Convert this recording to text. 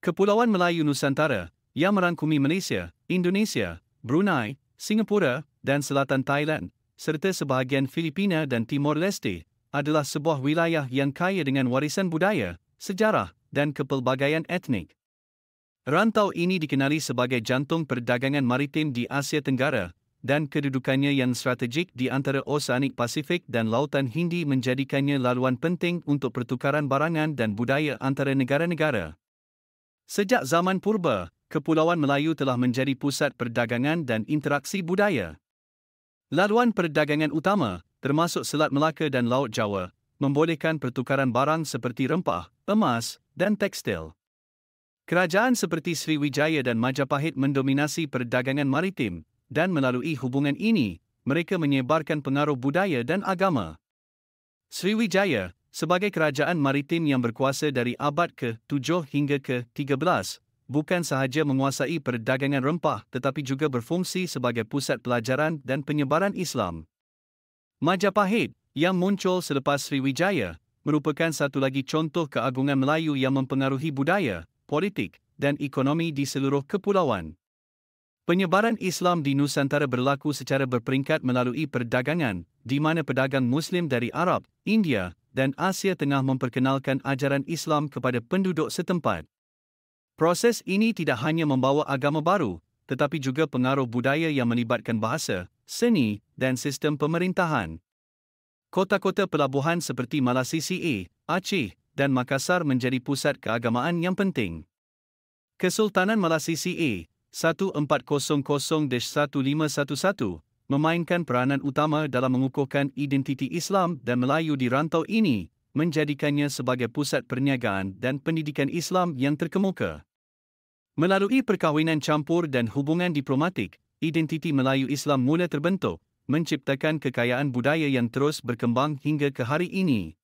Kepulauan Melayu Nusantara, yang merangkumi Malaysia, Indonesia, Brunei, Singapura, dan selatan Thailand, serta sebahagian Filipina dan Timor Leste, adalah sebuah wilayah yang kaya dengan warisan budaya, sejarah, dan kepelbagaian etnik. Rantau ini dikenali sebagai jantung perdagangan maritim di Asia Tenggara, dan kedudukannya yang strategik di antara Oseanik Pasifik dan Lautan Hindi menjadikannya laluan penting untuk pertukaran barangan dan budaya antara negara-negara. Sejak zaman purba, Kepulauan Melayu telah menjadi pusat perdagangan dan interaksi budaya. Laluan perdagangan utama, termasuk Selat Melaka dan Laut Jawa, membolehkan pertukaran barang seperti rempah, emas, dan tekstil. Kerajaan seperti Sriwijaya dan Majapahit mendominasi perdagangan maritim, dan melalui hubungan ini, mereka menyebarkan pengaruh budaya dan agama. Sriwijaya, sebagai kerajaan maritim yang berkuasa dari abad ke-7 hingga ke-13, bukan sahaja menguasai perdagangan rempah tetapi juga berfungsi sebagai pusat pelajaran dan penyebaran Islam. Majapahit, yang muncul selepas Sriwijaya, merupakan satu lagi contoh keagungan Melayu yang mempengaruhi budaya, politik, dan ekonomi di seluruh kepulauan. Penyebaran Islam di Nusantara berlaku secara berperingkat melalui perdagangan, di mana pedagang Muslim dari Arab, India, dan Asia Tengah memperkenalkan ajaran Islam kepada penduduk setempat. Proses ini tidak hanya membawa agama baru, tetapi juga pengaruh budaya yang melibatkan bahasa, seni, dan sistem pemerintahan. Kota-kota pelabuhan seperti Malasisia, Aceh, dan Makassar menjadi pusat keagamaan yang penting. Kesultanan Malasisia, 1400-1511, memainkan peranan utama dalam mengukuhkan identiti Islam dan Melayu di rantau ini, menjadikannya sebagai pusat perniagaan dan pendidikan Islam yang terkemuka. Melalui perkahwinan campur dan hubungan diplomatik, identiti Melayu Islam mula terbentuk, menciptakan kekayaan budaya yang terus berkembang hingga ke hari ini.